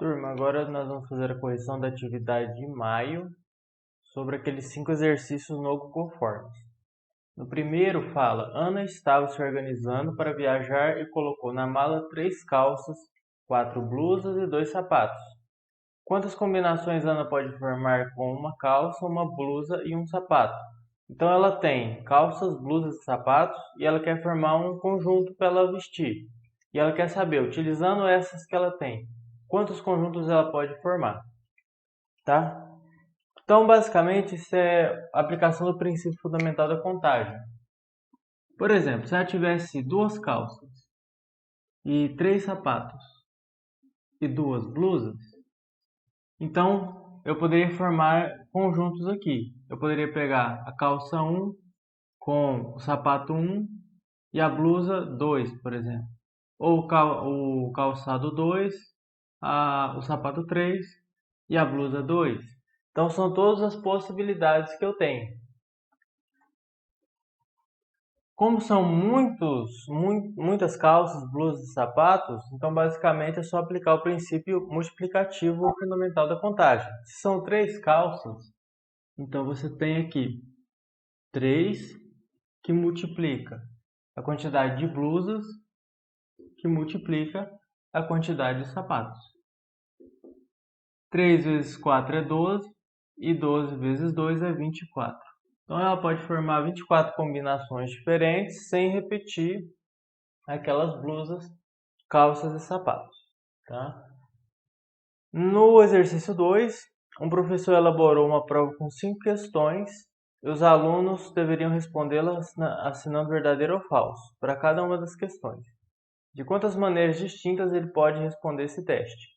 Turma, agora nós vamos fazer a correção da atividade de maio sobre aqueles 5 exercícios no Google Forms. No primeiro fala, Ana estava se organizando para viajar e colocou na mala 3 calças, 4 blusas e 2 sapatos. Quantas combinações Ana pode formar com uma calça, uma blusa e um sapato? Então ela tem calças, blusas e sapatos e ela quer formar um conjunto para ela vestir. E ela quer saber, utilizando essas que ela tem, quantos conjuntos ela pode formar, tá? Então, basicamente, isso é a aplicação do princípio fundamental da contagem. Por exemplo, se ela tivesse 2 calças e 3 sapatos e 2 blusas, então eu poderia formar conjuntos aqui. Eu poderia pegar a calça 1 com o sapato 1 e a blusa 2, por exemplo. Ou o calçado 2, o sapato 3 e a blusa 2. Então são todas as possibilidades que eu tenho. Como são muitas calças, blusas e sapatos, então basicamente é só aplicar o princípio multiplicativo fundamental da contagem. Se são 3 calças, então você tem aqui 3 que multiplica a quantidade de blusas, que multiplica a quantidade de sapatos. 3 vezes 4 é 12 e 12 vezes 2 é 24. Então ela pode formar 24 combinações diferentes sem repetir aquelas blusas, calças e sapatos. Tá? No exercício 2, um professor elaborou uma prova com 5 questões e os alunos deveriam respondê-las assinando verdadeiro ou falso para cada uma das questões. De quantas maneiras distintas ele pode responder esse teste?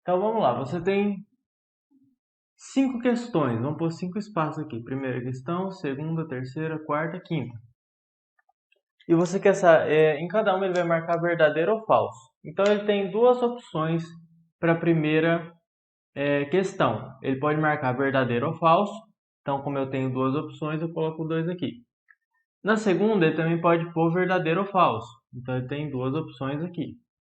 Então vamos lá, você tem 5 questões, vamos pôr 5 espaços aqui. Primeira questão, segunda, terceira, quarta, quinta. E você quer saber, em cada uma ele vai marcar verdadeiro ou falso. Então ele tem 2 opções para a primeira questão. Ele pode marcar verdadeiro ou falso. Então, como eu tenho 2 opções, eu coloco 2 aqui. Na segunda, ele também pode pôr verdadeiro ou falso. Então ele tem 2 opções aqui.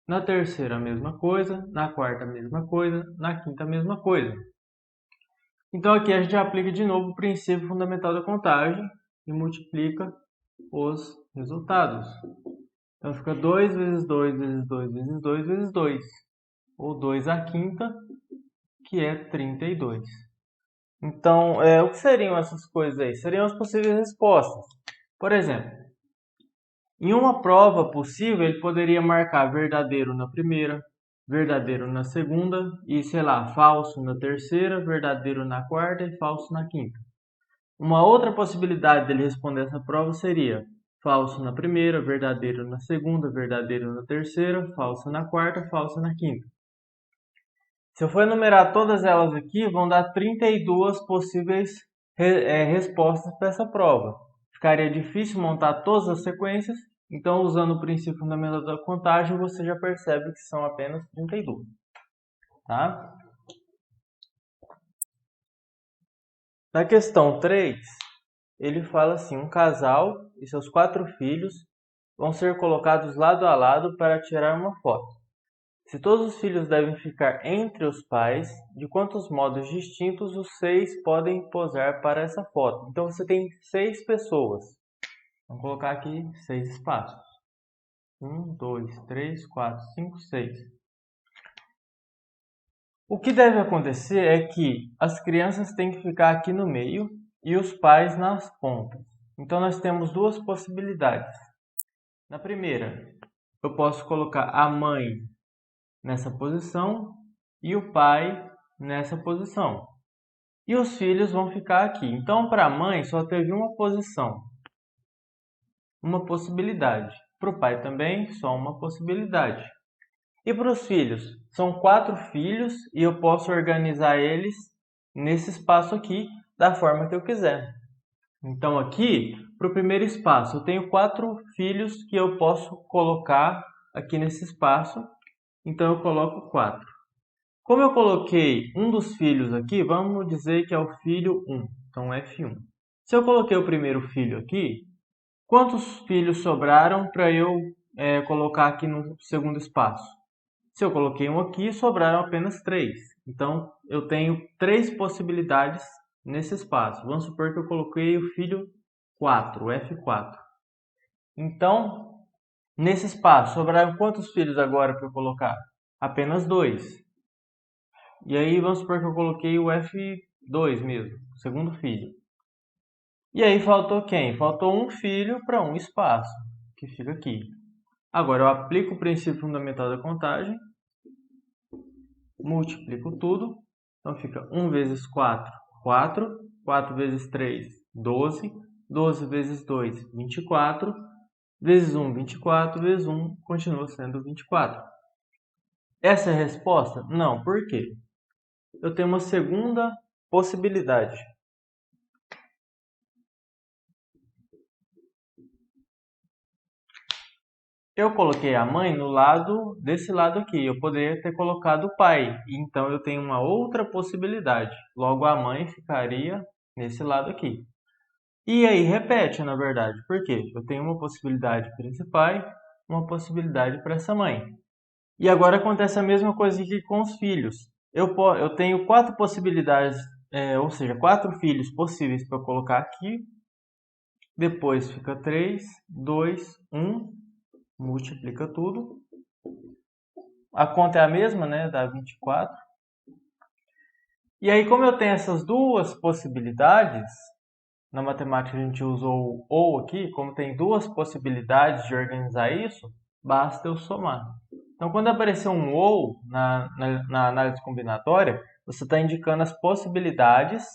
Na terceira, a mesma coisa. Na quarta, a mesma coisa. Na quinta, a mesma coisa. Então aqui a gente aplica de novo o princípio fundamental da contagem e multiplica os resultados. Então fica 2 vezes 2 vezes 2 vezes 2 vezes 2. Ou 2 à quinta, que é 32. Então, o que seriam essas coisas aí? Seriam as possíveis respostas. Por exemplo, em uma prova possível, ele poderia marcar verdadeiro na primeira, verdadeiro na segunda e, sei lá, falso na terceira, verdadeiro na quarta e falso na quinta. Uma outra possibilidade dele responder essa prova seria falso na primeira, verdadeiro na segunda, verdadeiro na terceira, falso na quarta, falso na quinta. Se eu for enumerar todas elas aqui, vão dar 32 possíveis respostas para essa prova. Ficaria difícil montar todas as sequências, então usando o princípio fundamental da contagem, você já percebe que são apenas 32. Tá? Na questão 3, ele fala assim, um casal e seus 4 filhos vão ser colocados lado a lado para tirar uma foto. Se todos os filhos devem ficar entre os pais, de quantos modos distintos os 6 podem posar para essa foto? Então você tem 6 pessoas. Vamos colocar aqui 6 espaços. 1, 2, 3, 4, 5, 6. O que deve acontecer é que as crianças têm que ficar aqui no meio e os pais nas pontas. Então nós temos 2 possibilidades. Na primeira, eu posso colocar a mãe nessa posição e o pai nessa posição. E os filhos vão ficar aqui. Então, para a mãe só teve uma posição, uma possibilidade. Para o pai também, só uma possibilidade. E para os filhos? São 4 filhos e eu posso organizar eles nesse espaço aqui da forma que eu quiser. Então, aqui, para o primeiro espaço, eu tenho 4 filhos que eu posso colocar aqui nesse espaço. Então eu coloco 4. Como eu coloquei um dos filhos aqui, vamos dizer que é o filho 1. Então F1. Se eu coloquei o primeiro filho aqui, quantos filhos sobraram para eu colocar aqui no segundo espaço? Se eu coloquei um aqui, sobraram apenas 3. Então, eu tenho 3 possibilidades nesse espaço. Vamos supor que eu coloquei o filho 4, o F4. Então, nesse espaço, sobraram quantos filhos agora para eu colocar? Apenas 2. E aí, vamos supor que eu coloquei o F2 mesmo, o segundo filho. E aí, faltou quem? Faltou um filho para um espaço, que fica aqui. Agora, eu aplico o princípio fundamental da contagem, multiplico tudo. Então, fica 1 vezes 4, 4. 4 vezes 3, 12. 12 vezes 2, 24. Vezes 1, 24. Vezes 1, continua sendo 24. Essa é a resposta? Não. Por quê? Eu tenho uma segunda possibilidade. Eu coloquei a mãe no lado desse lado aqui. Eu poderia ter colocado o pai. Então, eu tenho uma outra possibilidade. Logo, a mãe ficaria nesse lado aqui. E aí, repete, na verdade. Por quê? Eu tenho uma possibilidade para esse pai, uma possibilidade para essa mãe. E agora acontece a mesma coisa aqui com os filhos. Eu tenho 4 possibilidades, ou seja, 4 filhos possíveis para eu colocar aqui. Depois fica 3, 2, 1. Multiplica tudo. A conta é a mesma, né? Dá 24. E aí, como eu tenho essas duas possibilidades, na matemática a gente usou o ou aqui, como tem duas possibilidades de organizar isso, basta eu somar. Então, quando aparecer um ou na análise combinatória, você está indicando as possibilidades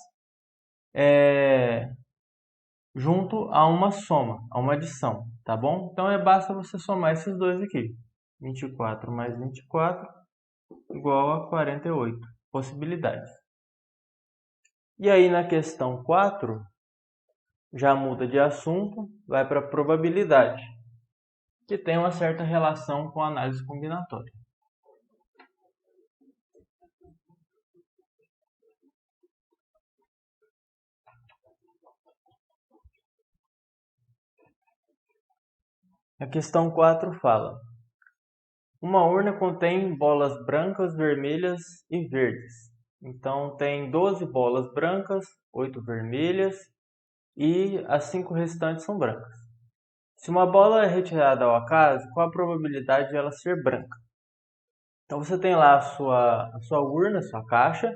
junto a uma soma, a uma adição, tá bom? Então, basta você somar esses dois aqui. 24 mais 24 igual a 48 possibilidades. E aí, na questão 4, já muda de assunto, vai para a probabilidade, que tem uma certa relação com a análise combinatória. A questão 4 fala: uma urna contém bolas brancas, vermelhas e verdes. Então, tem 12 bolas brancas, 8 vermelhas e as 5 restantes são brancas. Se uma bola é retirada ao acaso, qual a probabilidade de ela ser branca? Então, você tem lá a sua urna, a sua caixa,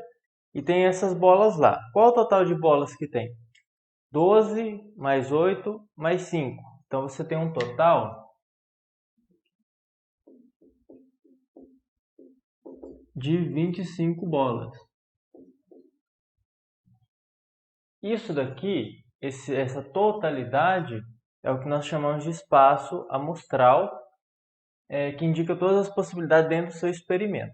e tem essas bolas lá. Qual o total de bolas que tem? 12 mais 8 mais 5. Então, você tem um total de 25 bolas. Isso daqui, essa totalidade, é o que nós chamamos de espaço amostral, que indica todas as possibilidades dentro do seu experimento.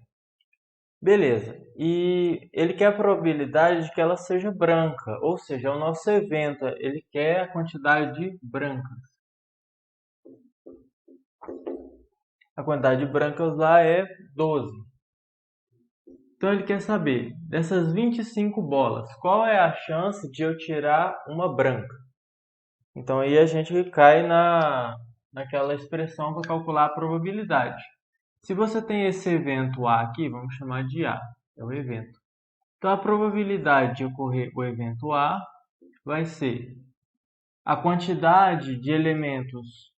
Beleza, e ele quer a probabilidade de que ela seja branca, ou seja, o nosso evento, ele quer a quantidade de brancas. A quantidade de brancas lá é 12. Então ele quer saber, dessas 25 bolas, qual é a chance de eu tirar uma branca? Então aí a gente cai naquela expressão para calcular a probabilidade. Se você tem esse evento A aqui, vamos chamar de A, é o evento. Então a probabilidade de ocorrer o evento A vai ser a quantidade de elementos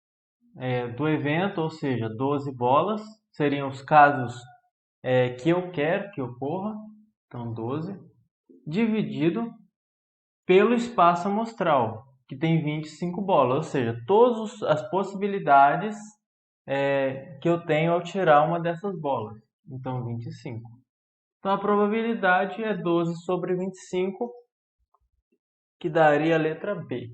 do evento, ou seja, 12 bolas, seriam os casos que eu quero que ocorra, então 12, dividido pelo espaço amostral, que tem 25 bolas, ou seja, todas as possibilidades que eu tenho ao tirar uma dessas bolas, então 25. Então a probabilidade é 12 sobre 25, que daria a letra B.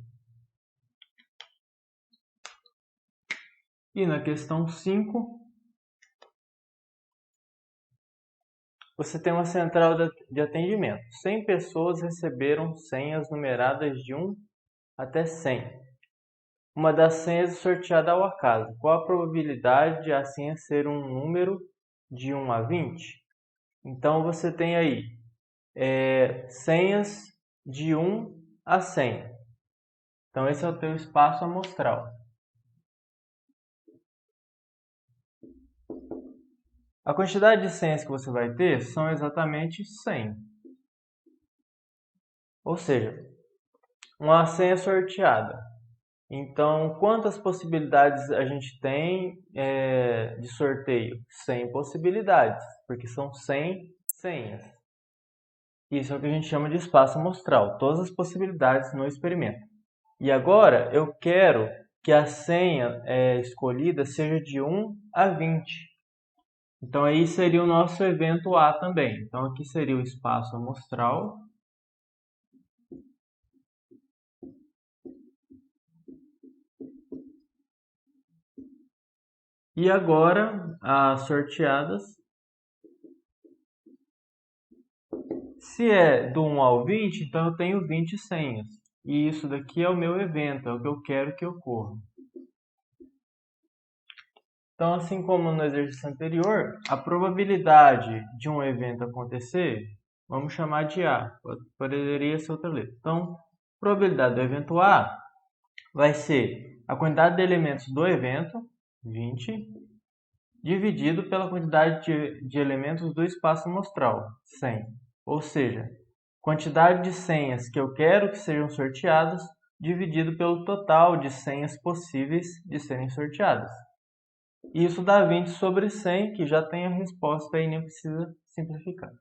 E na questão 5, você tem uma central de atendimento. 100 pessoas receberam senhas numeradas de 1 até 100. Uma das senhas é sorteada ao acaso. Qual a probabilidade de a senha ser um número de 1 a 20? Então, você tem aí senhas de 1 a 100. Então, esse é o teu espaço amostral. A quantidade de senhas que você vai ter são exatamente 100. Ou seja, uma senha sorteada. Então, quantas possibilidades a gente tem de sorteio? 100 possibilidades, porque são 100 senhas. Isso é o que a gente chama de espaço amostral, todas as possibilidades no experimento. E agora eu quero que a senha escolhida seja de 1 a 20. Então aí seria o nosso evento A também. Então aqui seria o espaço amostral. E agora as sorteadas. Se é do 1 ao 20, então eu tenho 20 senhas. E isso daqui é o meu evento, é o que eu quero que ocorra. Então, assim como no exercício anterior, a probabilidade de um evento acontecer, vamos chamar de A, poderia ser outra letra. Então, a probabilidade do evento A vai ser a quantidade de elementos do evento, 20, dividido pela quantidade de elementos do espaço amostral, 100. Ou seja, quantidade de senhas que eu quero que sejam sorteadas, dividido pelo total de senhas possíveis de serem sorteadas. Isso dá 20 sobre 100, que já tem a resposta e nem precisa simplificar.